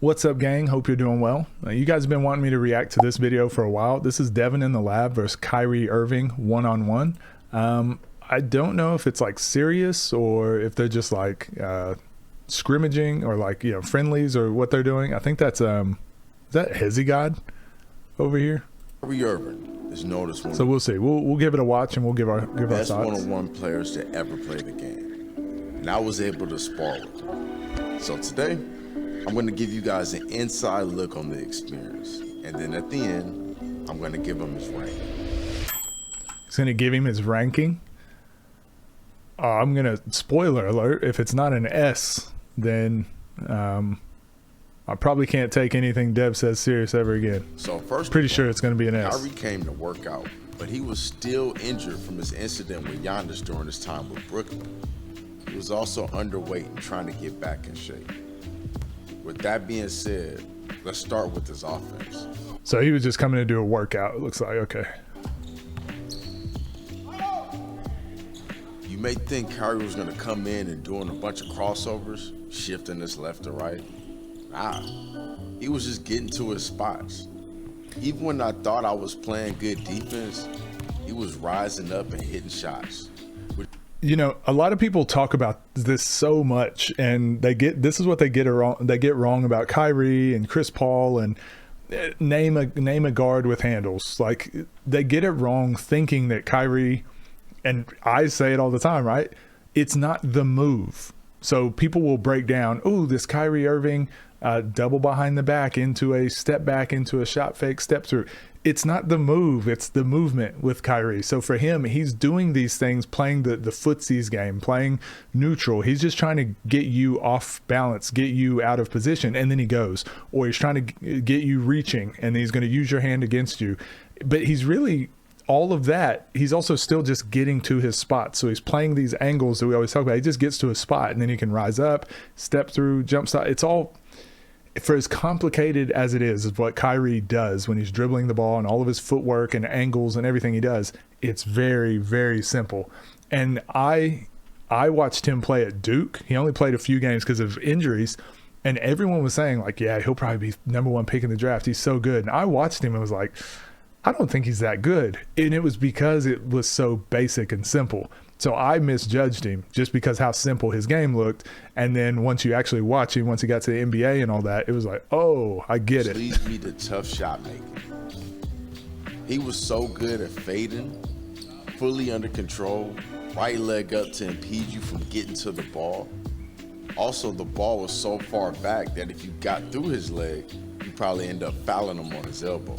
What's up, gang? Hope you're doing well. You guys have been wanting me to react to this video for a while. This is Devin in the lab versus Kyrie Irving one-on-one. I don't know if it's like serious or if they're just like scrimmaging or like, you know, friendlies or what they're doing. I think that's is that Hezzy God over here? Kyrie Irving is noticed one. So we'll see. We'll give it a watch and we'll give our best thoughts. One-on-one players to ever play the game, and I was able to spar with him. So today, I'm going to give you guys an inside look on the experience, and then at the end, I'm going to give him his ranking. He's going to give him his ranking. I'm going to, spoiler alert, if it's not an S, then I probably can't take anything Dev says serious ever again. So first, pretty sure it's going to be an S. Kyrie came to work out, but he was still injured from his incident with Giannis during his time with Brooklyn. He was also underweight and trying to get back in shape. With that being said, let's start with his offense. So he was just coming to do a workout, it looks like. Okay. You may think Kyrie was going to come in and doing a bunch of crossovers, shifting this left to right. Nah, he was just getting to his spots. Even when I thought I was playing good defense, he was rising up and hitting shots. You know, a lot of people talk about this so much, and this is what they get wrong about Kyrie and Chris Paul and name a guard with handles. Like, they get it wrong thinking that Kyrie, and I say it all the time, right? It's not the move. So people will break down, oh, this Kyrie Irving double behind the back into a step back into a shot fake step through. It's not the move, it's the movement with Kyrie. So for him, he's doing these things, playing the footsies game, playing neutral. He's just trying to get you off balance, get you out of position, and then he goes. Or he's trying to get you reaching, and he's going to use your hand against you. But he's really, all of that, he's also still just getting to his spot. So he's playing these angles that we always talk about. He just gets to his spot, and then he can rise up, step through, jump stop. It's all, for as complicated as it is what Kyrie does when he's dribbling the ball and all of his footwork and angles and everything he does, it's very, very simple. And I watched him play at Duke. He only played a few games because of injuries, and everyone was saying like, yeah, he'll probably be #1 pick in the draft. He's so good. And I watched him and was like, I don't think he's that good. And it was because it was so basic and simple. So I misjudged him just because how simple his game looked. And then once you actually watch him, once he got to the NBA and all that, it was like, oh, I get it. Leads me to tough shot making. He was so good at fading, fully under control, right leg up to impede you from getting to the ball. Also, the ball was so far back that if you got through his leg, you probably end up fouling him on his elbow.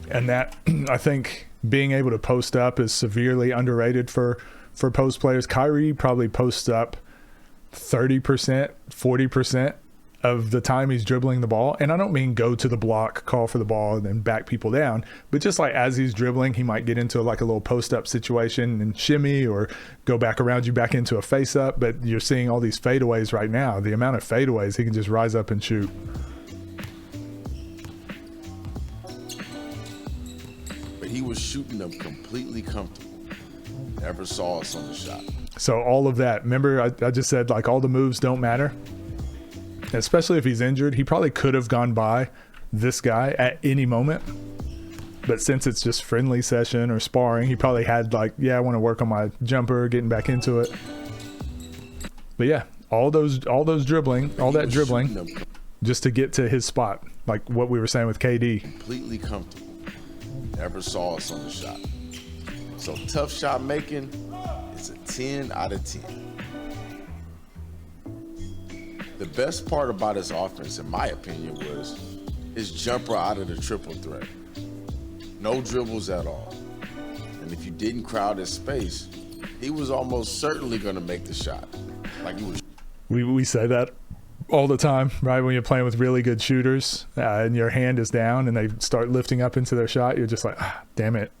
And that, I think, being able to post up is severely underrated for post players. Kyrie probably posts up 30%, 40% of the time he's dribbling the ball. And I don't mean go to the block, call for the ball, and then back people down. But just like as he's dribbling, he might get into like a little post-up situation and shimmy or go back around you back into a face-up. But you're seeing all these fadeaways right now. The amount of fadeaways, he can just rise up and shoot. He was shooting them completely comfortable. Never saw us on the shot. So all of that, remember I just said like all the moves don't matter, especially if he's injured. He probably could have gone by this guy at any moment, but since it's just friendly session or sparring, he probably had like, yeah, I want to work on my jumper, getting back into it. But yeah, all those dribbling, all that dribbling just to get to his spot, like what we were saying with KD. Completely comfortable. Never saw us on the shot. So tough shot making is a 10 out of 10. The best part about his offense, in my opinion, was his jumper out of the triple threat. No dribbles at all. And if you didn't crowd his space, he was almost certainly going to make the shot. Like he was. We say that all the time, right? When you're playing with really good shooters and your hand is down and they start lifting up into their shot, you're just like, ah, damn it.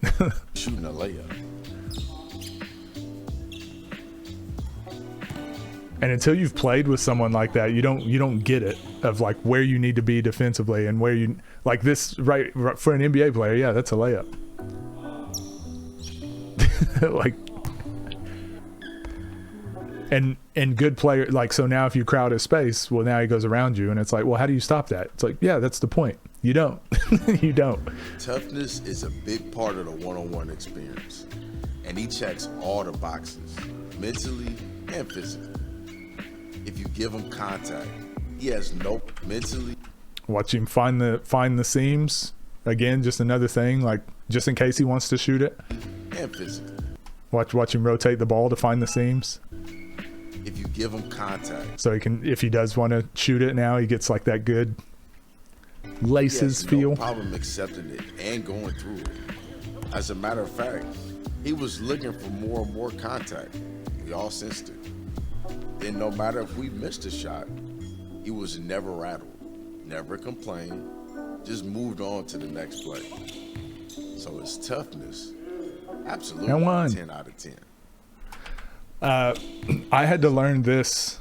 Shooting a layup. And until you've played with someone like that, you don't get it of like where you need to be defensively and where you like this, right for an NBA player. Yeah, that's a layup. Like And good player, like, so now if you crowd his space, well, now he goes around you, and it's like, well, how do you stop that? It's like, yeah, that's the point. You don't. You don't. Toughness is a big part of the one-on-one experience, and he checks all the boxes, mentally and physically. If you give him contact, he has no mentally. Watch him find the seams. Again, just another thing, like, just in case he wants to shoot it. And physically. Watch him rotate the ball to find the seams. If you give him contact. So he can, if he does want to shoot it now, he gets like that good laces feel. No problem accepting it and going through it. As a matter of fact, he was looking for more and more contact. We all sensed it. Then no matter if we missed a shot, he was never rattled, never complained, just moved on to the next play. So his toughness, absolutely 10 out of 10. I had to learn this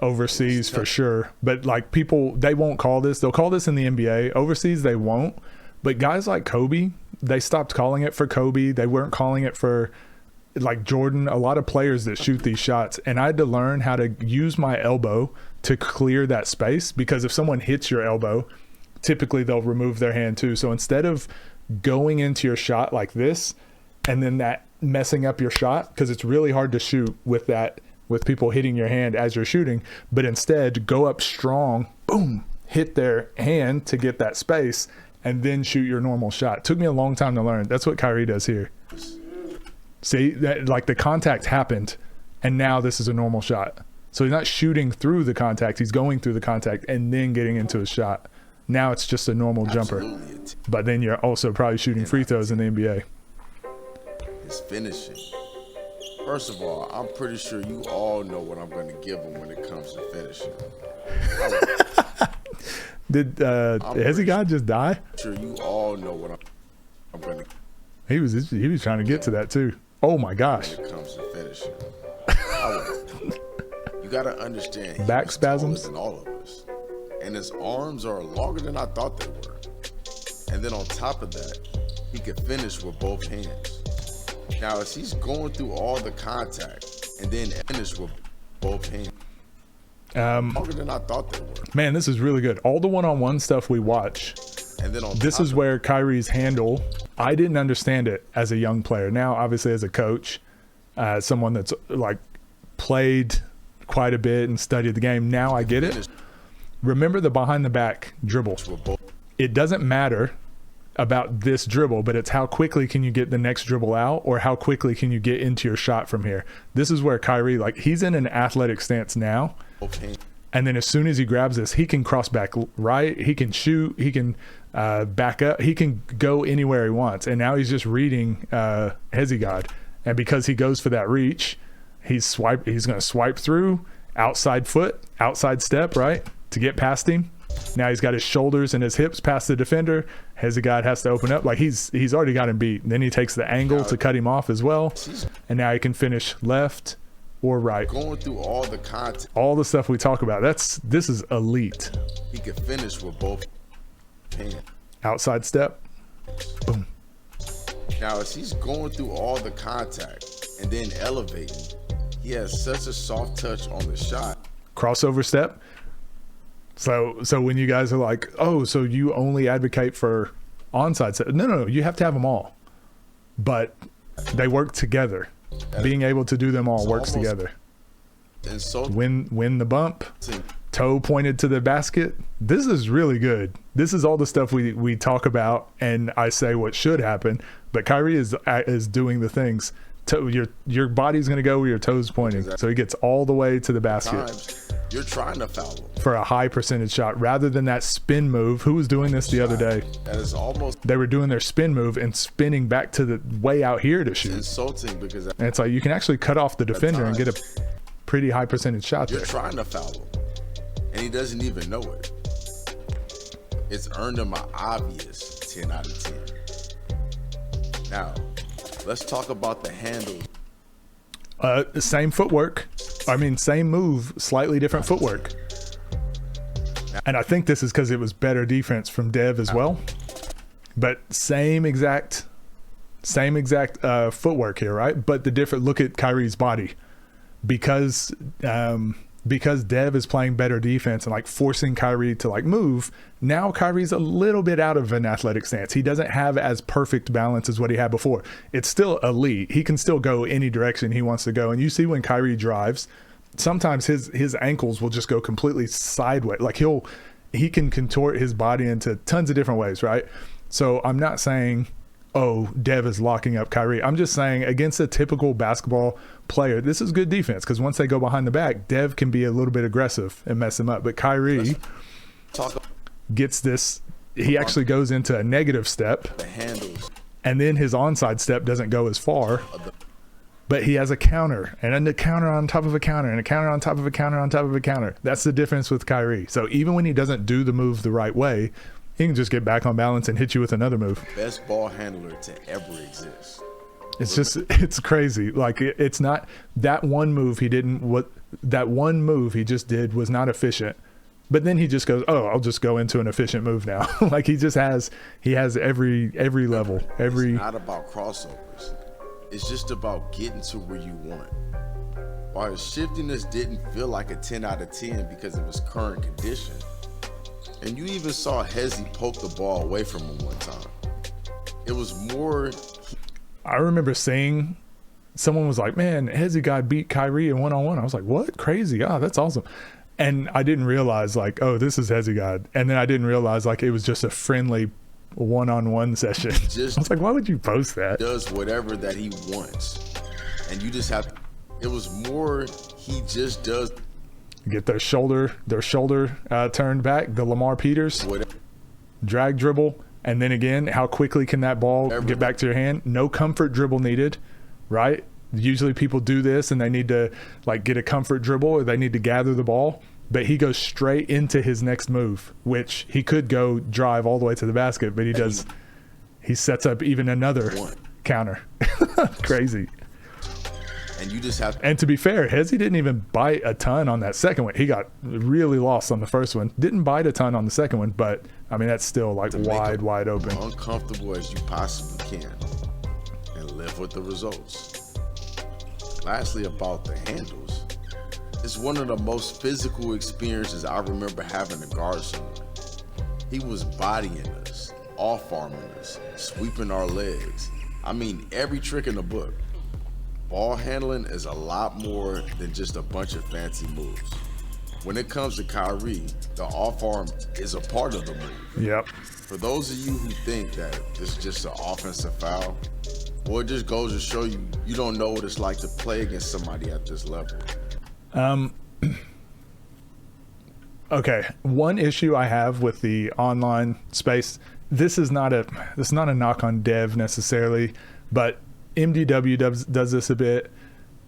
overseas for sure, but like people, they won't call this. They'll call this in the NBA. Overseas, they won't. But guys like Kobe, they stopped calling it for Kobe. They weren't calling it for like Jordan. A lot of players that shoot these shots, and I had to learn how to use my elbow to clear that space, because if someone hits your elbow, typically they'll remove their hand too. So instead of going into your shot like this and then that messing up your shot, because it's really hard to shoot with that, with people hitting your hand as you're shooting, but instead go up strong, boom, hit their hand to get that space, and then shoot your normal shot. It took me a long time to learn. That's what Kyrie does here. See, that, like, the contact happened, and now this is a normal shot. So he's not shooting through the contact, he's going through the contact and then getting into a shot. Now it's just a normal jumper. But then you're also probably shooting free throws in the NBA. His finishing. First of all, I'm pretty sure you all know what I'm going to give him when it comes to finishing. Did Hezzy just die? Sure, you all know what I'm going to. He was trying to get to that too. Oh my gosh! When it comes to finishing, you got to understand. Back spasms. Than all of us, and his arms are longer than I thought they were. And then on top of that, he could finish with both hands. Now, as he's going through all the contact and then finish with both hands. Longer than I thought they were. Man, this is really good. All the one-on-one stuff we watch. And then this is where Kyrie's handle, I didn't understand it as a young player. Now, obviously, as a coach, someone that's like played quite a bit and studied the game, now I get it. Remember the behind the back dribble. It doesn't matter about this dribble, but it's how quickly can you get the next dribble out, or how quickly can you get into your shot from here. This is where Kyrie, like, he's in an athletic stance now, and then as soon as he grabs this, he can cross back right, he can shoot, he can back up, he can go anywhere he wants. And now he's just reading Hezzy God, and because he goes for that reach, he's going to swipe through, outside foot, outside step, right, to get past him. Now he's got his shoulders and his hips past the defender. Hezzy has to open up. Like, he's already got him beat. And then he takes the angle to cut him off as well. And now he can finish left or right. Going through all the content. All the stuff we talk about. This is elite. He can finish with both hands. Outside step. Boom. Now, as he's going through all the contact and then elevating, he has such a soft touch on the shot. Crossover step. So when you guys are like, oh, so you only advocate for onside set. No, you have to have them all. But they work together. Being able to do them all works together. And so win the bump, toe pointed to the basket. This is really good. This is all the stuff we talk about, and I say what should happen. But Kyrie is doing the things. Your body's going to go where your toes pointing. Exactly. So he gets all the way to the basket. You're trying to foul him for a high percentage shot rather than that spin move. Who was doing this the other day? That is almost. They were doing their spin move and spinning back to the way out here to shoot. It's insulting because. And it's like you can actually cut off the defender and get a pretty high percentage shot there. You're trying to foul him, and he doesn't even know it. It's earned him an obvious 10 out of 10. Now, let's talk about the handles. Same footwork. I mean, same move, slightly different footwork. And I think this is because it was better defense from Dev as well. But same exact footwork here, right? But the different, look at Kyrie's body. because Dev is playing better defense and like forcing Kyrie to like move, now Kyrie's a little bit out of an athletic stance. He doesn't have as perfect balance as what he had before. It's still elite. He can still go any direction he wants to go. And you see when Kyrie drives, sometimes his ankles will just go completely sideways. Like he can contort his body into tons of different ways, right? So I'm not saying, oh, Dev is locking up Kyrie. I'm just saying against a typical basketball player, this is good defense, because once they go behind the back, Dev can be a little bit aggressive and mess him up. But Kyrie gets this, he actually goes into a negative step, The handles. and then his onside step doesn't go as far, but he has a counter, and then a counter on top of a counter, and a counter on top of a counter on top of a counter. That's the difference with Kyrie. So even when he doesn't do the move the right way, he can just get back on balance and hit you with another move. Best ball handler to ever exist. It's crazy. Like it's not that one move he just did was not efficient. But then he just goes, oh, I'll just go into an efficient move now. Like he has every level, every. It's not about crossovers. It's just about getting to where you want. While his shiftiness didn't feel like a 10 out of 10 because of his current condition. And you even saw Hezzy poke the ball away from him one time. It was more. I remember seeing someone was like, man, Hezzy guy beat Kyrie in one-on-one. I was like, what? Crazy. Ah, that's awesome. And I didn't realize like, oh, this is Hezzy guy. And then I didn't realize like it was just a friendly one-on-one session. I was like, why would you post that? Does whatever that he wants. And you just have, it was more, he just does. Get their shoulder turned back, the Lamar Peters, drag dribble, and then again, how quickly can that ball get back to your hand? No comfort dribble needed, right? Usually people do this and they need to like get a comfort dribble or they need to gather the ball, but he goes straight into his next move, which he could go drive all the way to the basket, but he sets up even another counter. Crazy. And you just have. And to be fair, Hezzy didn't even bite a ton on that second one. He got really lost on the first one. Didn't bite a ton on the second one, but I mean that's still like wide open. Uncomfortable as you possibly can, and live with the results. Lastly, about the handles, it's one of the most physical experiences I remember having to guard someone. He was bodying us, off-arming us, sweeping our legs. I mean, every trick in the book. Ball handling is a lot more than just a bunch of fancy moves. When it comes to Kyrie, the off arm is a part of the move. Yep. For those of you who think that this is just an offensive foul, well, it just goes to show you, you don't know what it's like to play against somebody at this level. Okay. One issue I have with the online space, this is not a knock on Dev necessarily, but MDW does this a bit.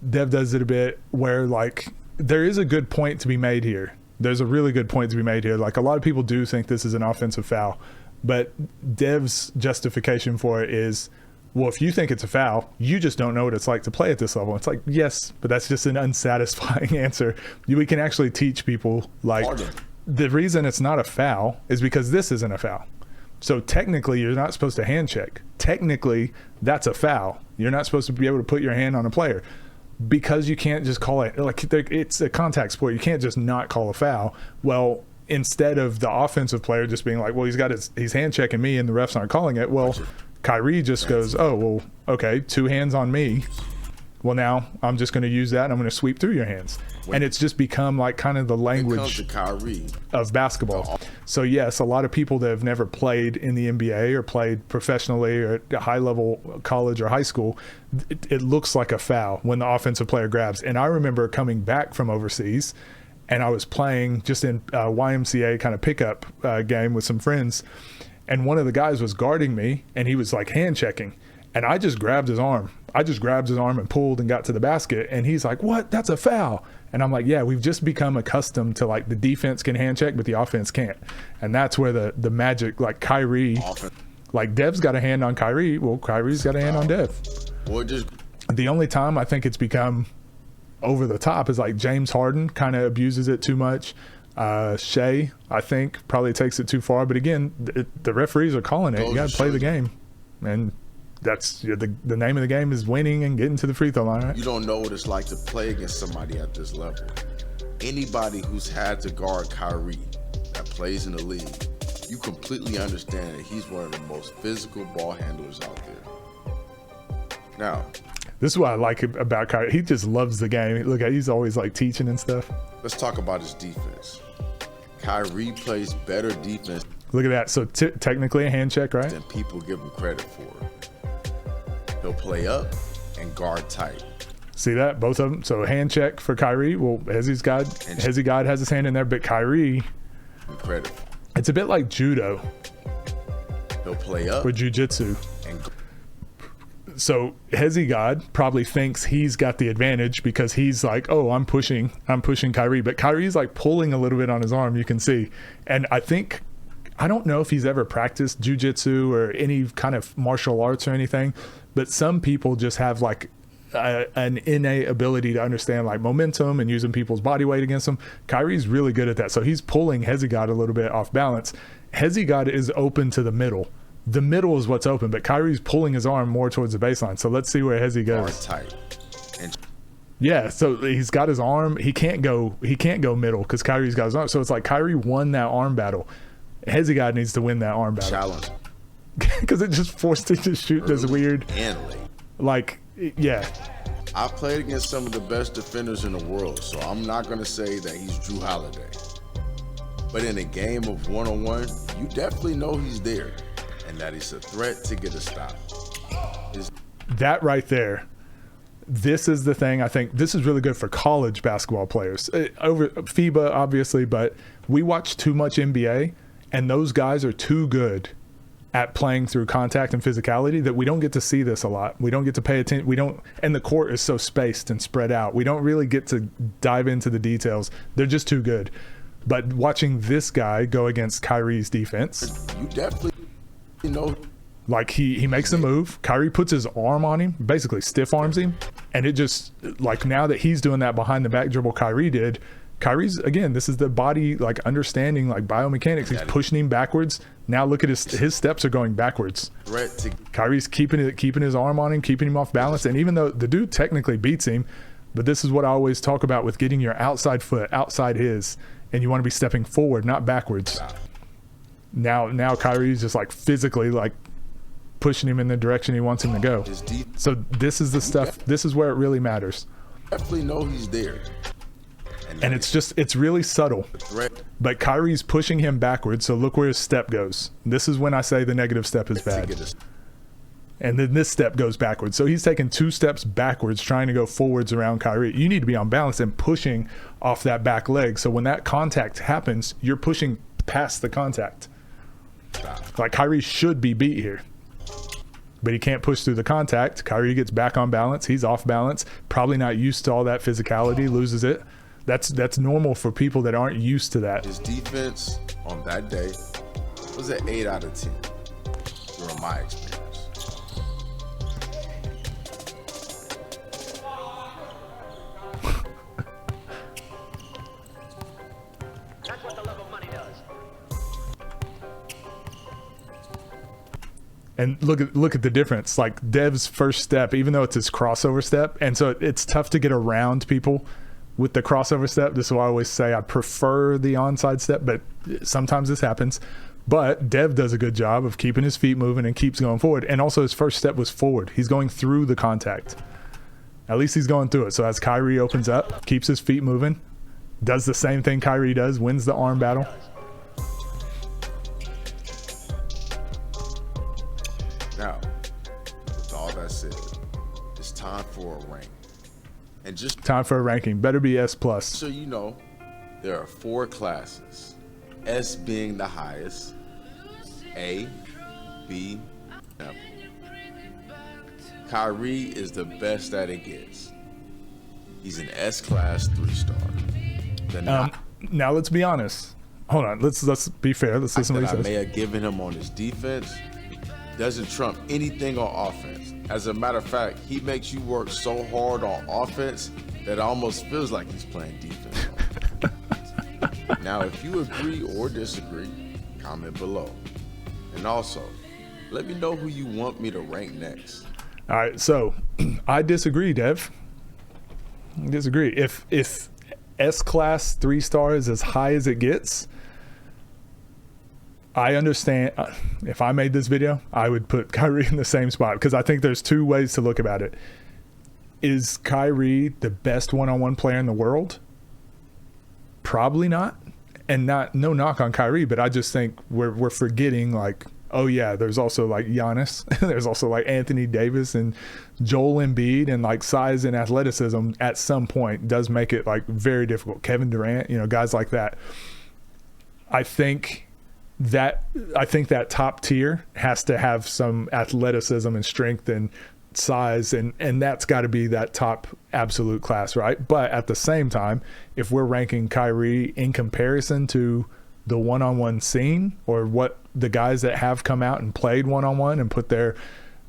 Dev does it a bit, where like there is a good point to be made here. There's a really good point to be made here. Like a lot of people do think this is an offensive foul, but Dev's justification for it is, well, if you think it's a foul, you just don't know what it's like to play at this level. It's like, yes, but that's just an unsatisfying answer. We can actually teach people like the reason it's not a foul is because this isn't a foul. So technically, you're not supposed to hand check. Technically, that's a foul. You're not supposed to be able to put your hand on a player because you can't just call it like it's a contact sport. You can't just not call a foul. Well, instead of the offensive player just being like, well, he's hand checking me and the refs aren't calling it. Well, Kyrie just goes, oh, well, okay, 2 hands on me. Well, now I'm just going to use that and I'm going to sweep through your hands. And it's just become like kind of the language of basketball. So yes, a lot of people that have never played in the NBA or played professionally or at a high level college or high school, it looks like a foul when the offensive player grabs. And I remember coming back from overseas and I was playing just in a YMCA kind of pickup game with some friends. And one of the guys was guarding me and he was like hand checking. And I just grabbed his arm. And pulled and got to the basket. And he's like, what? That's a foul. And I'm like, yeah, we've just become accustomed to like the defense can hand check, but the offense can't. And that's where the magic, like Kyrie, like Dev's got a hand on Kyrie. Well, Kyrie's got a hand on Dev. The only time I think it's become over the top is like James Harden kind of abuses it too much. Shea, I think, probably takes it too far. But again, the referees are calling it. You got to play the game. And that's the name of the game is winning and getting to the free throw line, right? You don't know what it's like to play against somebody at this level. Anybody who's had to guard Kyrie that plays in the league, you completely understand that he's one of the most physical ball handlers out there. Now, this is what I like about Kyrie. He just loves the game. Look, he's always like teaching and stuff. let's talk about his defense. Kyrie plays better defense. Look at that. So technically a hand check, right? Than people give him credit for. He'll play up and guard tight. See that? Both of them. So hand check for Kyrie. Well, Hezzy God has his hand in there, but Kyrie, credit. It's a bit like judo. He'll play up or jujitsu. And so Hezzy God probably thinks he's got the advantage because he's like, oh, I'm pushing Kyrie, but Kyrie's like pulling a little bit on his arm, you can see. And I don't know if he's ever practiced jujitsu or any kind of martial arts or anything, but some people just have like an innate ability to understand like momentum and using people's body weight against them. Kyrie's really good at that. So he's pulling Hezzy God a little bit off balance. Hezzy God is open to the middle. The middle is what's open, but Kyrie's pulling his arm more towards the baseline. So let's see where Hezzy goes. Tight. Yeah, so he's got his arm. He can't go middle because Kyrie's got his arm. So it's like Kyrie won that arm battle. Hezzy God needs to win that arm battle. Challenge. Because it just forced him to shoot this weird. And late. Like, yeah. I've played against some of the best defenders in the world, so I'm not going to say that he's Drew Holiday. But in a game of one-on-one, you definitely know he's there and that he's a threat to get a stop. That right there, this is the thing. I think this is really good for college basketball players. Over FIBA, obviously, but we watch too much NBA, and those guys are too good at playing through contact and physicality that we don't get to see this a lot. We don't get to pay attention. And the court is so spaced and spread out. We don't really get to dive into the details. They're just too good. But watching this guy go against Kyrie's defense, you definitely know. Like he makes a move. Kyrie puts his arm on him, basically stiff arms him. And it just, like now that he's doing that behind the back dribble Kyrie did, Kyrie's, again, this is the body, like understanding, like biomechanics. He's pushing him backwards. Now look at his steps are going backwards. Kyrie's keeping his arm on him, keeping him off balance. And even though the dude technically beats him, but this is what I always talk about with getting your outside foot outside his, and you want to be stepping forward, not backwards. Now Kyrie's just like physically like pushing him in the direction he wants him to go. So this is the stuff. This is where it really matters. Definitely know he's there. And it's really subtle. But Kyrie's pushing him backwards, so look where his step goes. This is when I say the negative step is bad. And then this step goes backwards. So he's taking 2 steps backwards, trying to go forwards around Kyrie. You need to be on balance and pushing off that back leg. So when that contact happens, you're pushing past the contact. Like Kyrie should be beat here. But he can't push through the contact. Kyrie gets back on balance. He's off balance. Probably not used to all that physicality, loses it. That's normal for people that aren't used to that. His defense on that day was an 8 out of 10 during my experience. That's what the love of money does. And look at the difference. Like Dev's first step, even though it's his crossover step, and so it's tough to get around people with the crossover step. This is why I always say I prefer the onside step, but sometimes this happens. But Dev does a good job of keeping his feet moving and keeps going forward. And also his first step was forward. He's going through the contact. At least he's going through it. So as Kyrie opens up, keeps his feet moving, does the same thing Kyrie does, wins the arm battle. Now, with all that said, it's time for a rank. And just time for a ranking. Better be S+. So you know, there are 4 classes. S being the highest, A, B, F. Kyrie is the best that it gets. He's an S class 3-star. Now let's be honest. Hold on. Let's be fair. Let's listen to what he I says. may have given him on his defense doesn't trump anything on offense. As a matter of fact, he makes you work so hard on offense that it almost feels like he's playing defense. Now, if you agree or disagree, comment below. And also, Let me know who you want me to rank next. All right, so I disagree, Dev. I disagree. If S-class 3-star is as high as it gets, I understand. If I made this video, I would put Kyrie in the same spot because I think there's two ways to look about it. Is Kyrie the best one-on-one player in the world? Probably not. And no knock on Kyrie, but I just think we're forgetting, like, oh yeah, there's also like Giannis, there's also like Anthony Davis and Joel Embiid, and like size and athleticism at some point does make it like very difficult. Kevin Durant, you know, guys like that. I think that top tier has to have some athleticism and strength and size, and that's got to be that top absolute class, right? But at the same time, if we're ranking Kyrie in comparison to the one-on-one scene, or what the guys that have come out and played one-on-one and put their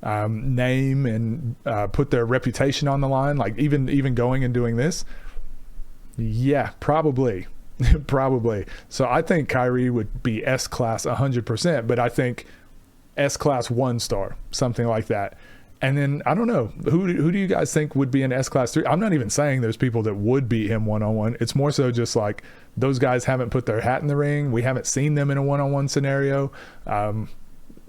name and put their reputation on the line, like even going and doing this, yeah, probably. Probably. So I think Kyrie would be S-class 100%, but I think S-class 1-star, something like that. And then I don't know, who do you guys think would be an S-class 3? I'm not even saying there's people that would beat him one-on-one. It's more so just like those guys haven't put their hat in the ring. We haven't seen them in a one-on-one scenario.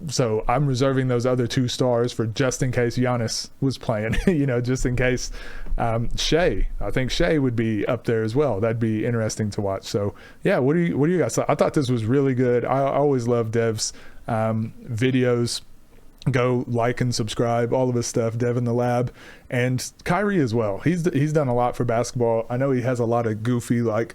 So I'm reserving those other 2 stars for just in case Giannis was playing, you know, just in case. Shea, I think Shea would be up there as well. That'd be interesting to watch. So yeah, what do you guys think? I thought this was really good. I always love Dev's videos. Go like and subscribe, all of his stuff, InTheLab, and Kyrie as well. He's done a lot for basketball. I know he has a lot of goofy like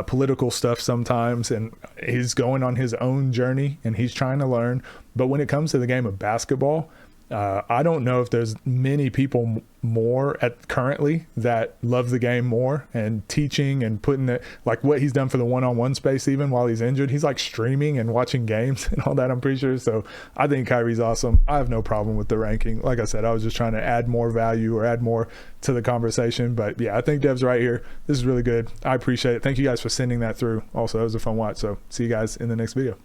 political stuff sometimes, and he's going on his own journey and he's trying to learn. But when it comes to the game of basketball, I don't know if there's many people more currently that love the game more, and teaching and putting it, like what he's done for the one-on-one space, even while he's injured. He's like streaming and watching games and all that, I'm pretty sure. So I think Kyrie's awesome. I have no problem with the ranking. Like I said, I was just trying to add more value or add more to the conversation. But yeah, I think Dev's right here. This is really good. I appreciate it. Thank you guys for sending that through. Also, it was a fun watch. So see you guys in the next video.